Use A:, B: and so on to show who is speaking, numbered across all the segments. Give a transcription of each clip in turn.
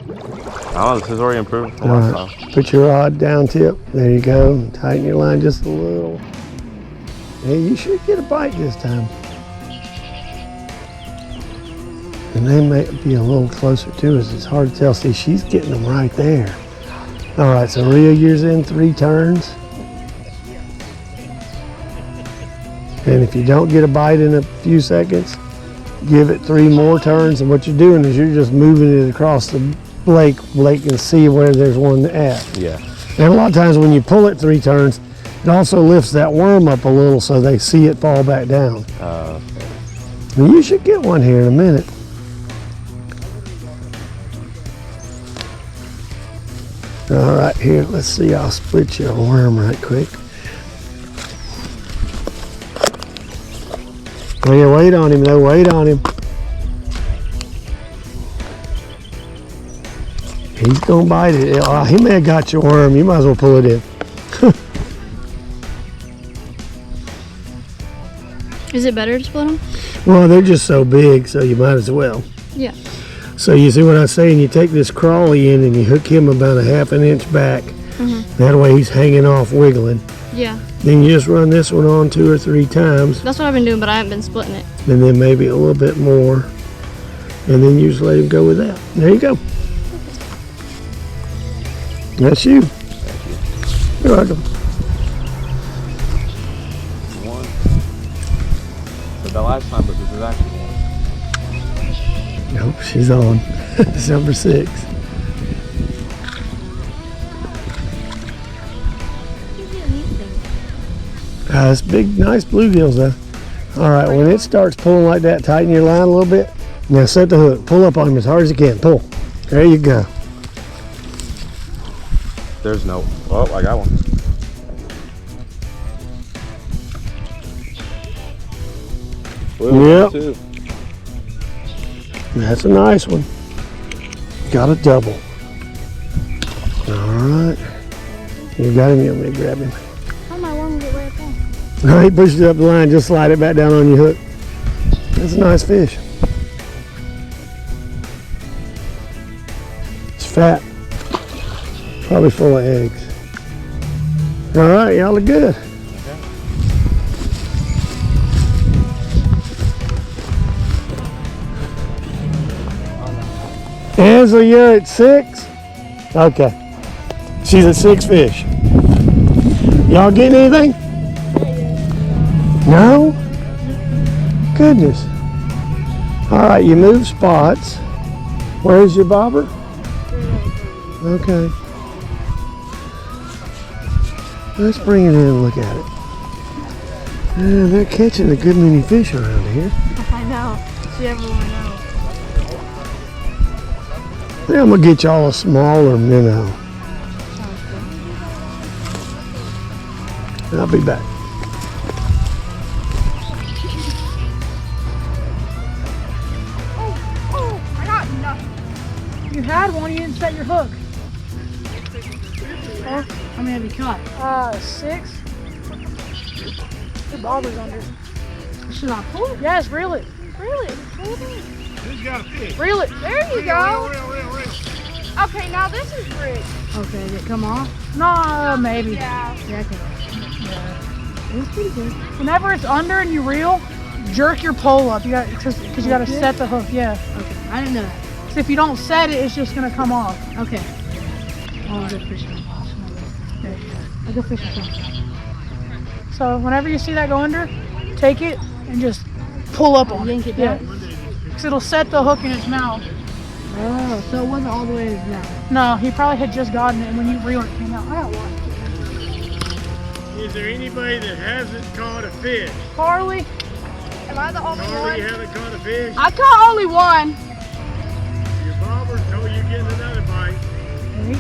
A: Oh, this is already improved from last time.
B: Put your rod down tip. There you go. Tighten your line just a little. Hey, you should get a bite this time. And they may be a little closer to us. It's hard to tell. See, she's getting them right there. All right, so reel yours in 3 turns. And if you don't get a bite in a few seconds, give it 3 more turns. And what you're doing is you're just moving it across the lake and see where there's one at.
A: Yeah.
B: And a lot of times when you pull it 3 turns, it also lifts that worm up a little so they see it fall back down. Well, you should get one here in a minute. All right, here, let's see. I'll split you a worm right quick. Oh, yeah, wait on him, though. Wait on him. He's going to bite it. Oh, he may have got your worm. You might as well pull it in.
C: Is it better to split them?
B: Well, they're just so big, so you might as well.
C: Yeah.
B: So you see what I'm saying? You take this Karlee in and you hook him about a ½ an inch back. That way he's hanging off, wiggling.
C: Yeah.
B: Then you just run this one on 2 or 3 times.
C: That's what I've been doing, but I haven't been splitting it.
B: And then maybe a little bit more. And then you just let him go with that. There you go. That's you. You're welcome.
A: One. But the last time, but this is actually one.
B: Nope, she's on. It's number 6. It's big, nice bluegills though. All right, when it starts pulling like that, tighten your line a little bit. Now set the hook. Pull up on him as hard as you can. Pull. There you go.
A: There's no. Oh, I got one.
B: Yep. That's a nice one. Got a double. All right. You got him. You want me to grab him?
C: How am I warm to get way up there?
B: No, he pushed it up the line. Just slide it back down on your hook. That's a nice fish. It's fat. Probably full of eggs. All right, y'all are good. Ansley, you're at 6? Okay. She's at 6 fish. Y'all getting anything? No? Goodness. All right, you move spots. Where's your bobber? Okay. Let's bring it in and look at it. Yeah, they're catching a good many fish around here.
C: I know. If you ever want to know.
B: I think I'm gonna get y'all a smaller minnow. I'll be back.
D: Oh, I got nothing. You had one, you didn't set your hook.
E: How many have you caught?
D: 6. The bobber's under.
E: Should I pull it?
D: Yes, reel it.
C: Really? Pull it in.
F: Who's got a fish?
D: Reel it.
C: There you go.
F: Reel.
C: Okay, now this is rigged.
E: Okay, did it come off?
D: No, maybe.
C: Yeah.
E: Yeah, okay. It was pretty good.
D: Whenever it's under and you reel, jerk your pole up. You got because you got to set the hook. Yeah.
E: Okay, I didn't know that.
D: So if you don't set it, it's just gonna come off.
E: Okay. I'll go fishing. There you go. I'll go fishing.
D: So whenever you see that go under, take it and just pull up on
E: yank
D: it.
E: it down?
D: Because it'll set the hook in its mouth.
E: Oh, so it wasn't all the way down.
D: No, he probably had just gotten it, and when you reel it, came out. I got one.
F: Is there anybody that hasn't caught a fish?
D: Karlee,
C: Am I the only
F: Karlee, you
C: one?
F: haven't caught a fish?
D: I caught only one.
F: Your bobber told you getting another bite.
D: Wait.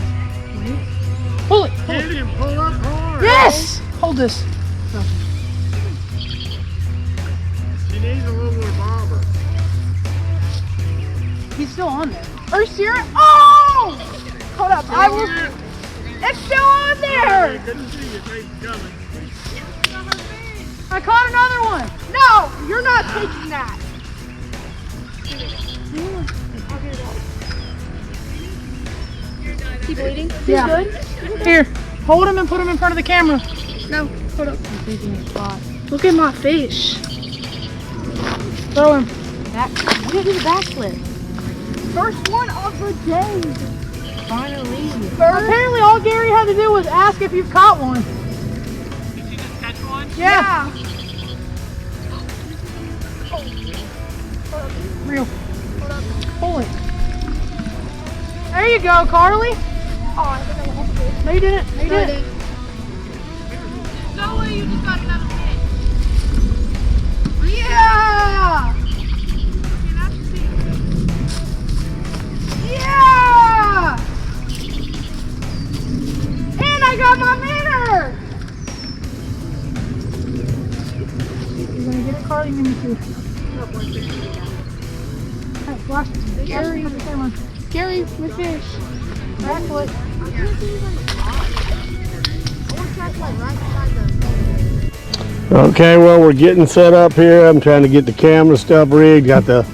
D: Pull it.
F: Get him, pull up hard.
D: Yes. Hold this.
F: She needs a little more bobber.
D: He's still on there. Are you serious? Oh! Hold up. I will. It's still on there.
F: Good to see you. Thanks for coming.
D: I caught another one.
C: No, you're not taking that.
D: He bleeding? He's
E: Yeah.
D: good.
E: Here, hold him and put him in front of the camera.
D: No, hold up. Look at my fish.
E: Throw him.
G: Back. Look at his backflip.
D: First one of the day.
G: Finally.
E: Apparently all Gary had to do was ask if you've caught one.
F: Did you just catch one?
E: Yeah. Real. Pull it. There you go, Karlee.
D: Oh, I think I lost it.
E: No, you didn't. No, you
D: No, I
E: didn't.
D: didn't.
C: No way, you just got another fish.
D: Yeah! Yeah! And I got my minnow!
E: You're gonna get it, Karlee? Give me two. Hey, watch this. Gary, the camera.
D: Gary, my fish.
E: Backflip.
B: Okay, well, we're getting set up here. I'm trying to get the camera stuff rigged. Got the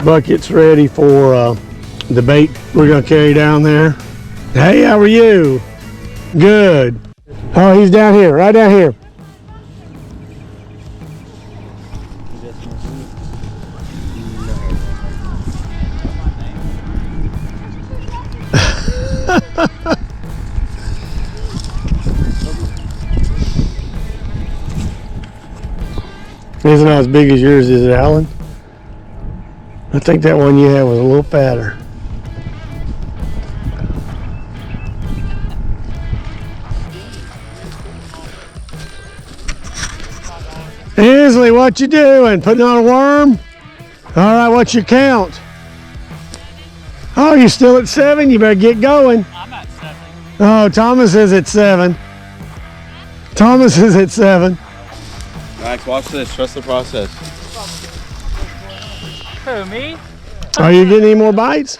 B: buckets ready for the bait we're gonna carry down there. Hey, how are you? Good. Oh, he's down here, right down here. Isn't as big as yours, is it, Alan? I think that one you had was a little fatter. Ansley, what you doing? Putting on a worm? All right, what's your count? Oh, you're still at 7? You better get going.
F: I'm at 7.
B: Oh, Thomas is at 7. Thomas is at 7.
A: Max, watch this. Trust the process.
F: Who, me?
B: Are you getting any more bites?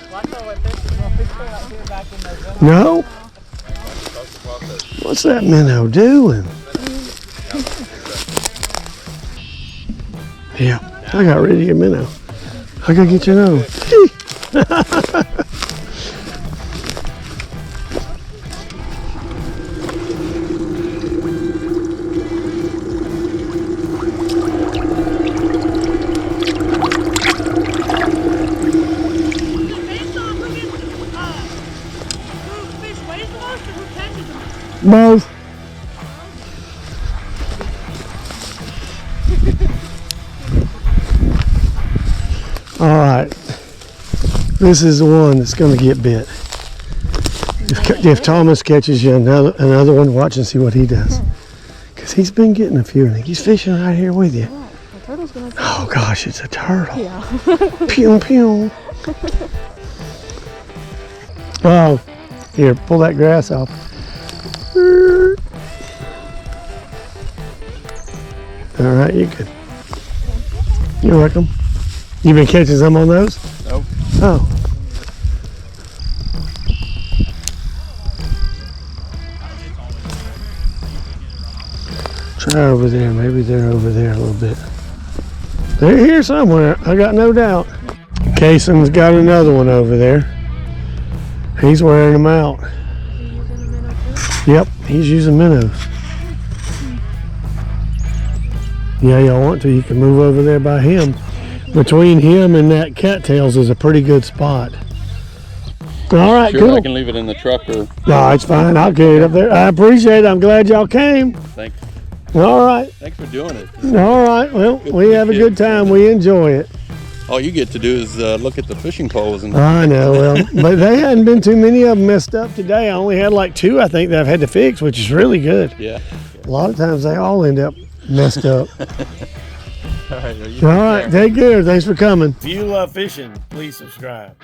B: No? What's that minnow doing? Yeah, I got rid of your minnow. I gotta get your nose. Both. All right. This is the one that's going to get bit. If Thomas catches you another one, watch and see what he does. Because he's been getting a few. He's fishing right here with you. Oh gosh, it's a turtle. Yeah. Pew pew. Oh, here, pull that grass off. All right, you good. You're welcome. You been catching some on those?
A: Nope.
B: Oh. Try over there. Maybe they're over there a little bit. They're here somewhere. I got no doubt. Cason's got another one over there. He's wearing them out. Yep, he's using minnows. Yeah, y'all want to, you can move over there by him. Between him and that cattails is a pretty good spot. All right,
A: Sure,
B: cool.
A: I can leave it in the truck or...
B: No, it's fine. I'll carry it up there. I appreciate it. I'm glad y'all came.
A: Thanks.
B: All right.
A: Thanks for doing it.
B: All right. Well, we have a good time. We enjoy it.
A: All you get to do is look at the fishing poles and...
B: I know. Well, but they hadn't been too many of them messed up today. I only had like 2, I think, that I've had to fix, which is really good.
A: Yeah.
B: A lot of times they all end up messed up.
A: All right.
B: All right. Take care. Thanks for coming.
F: If you love fishing, please subscribe.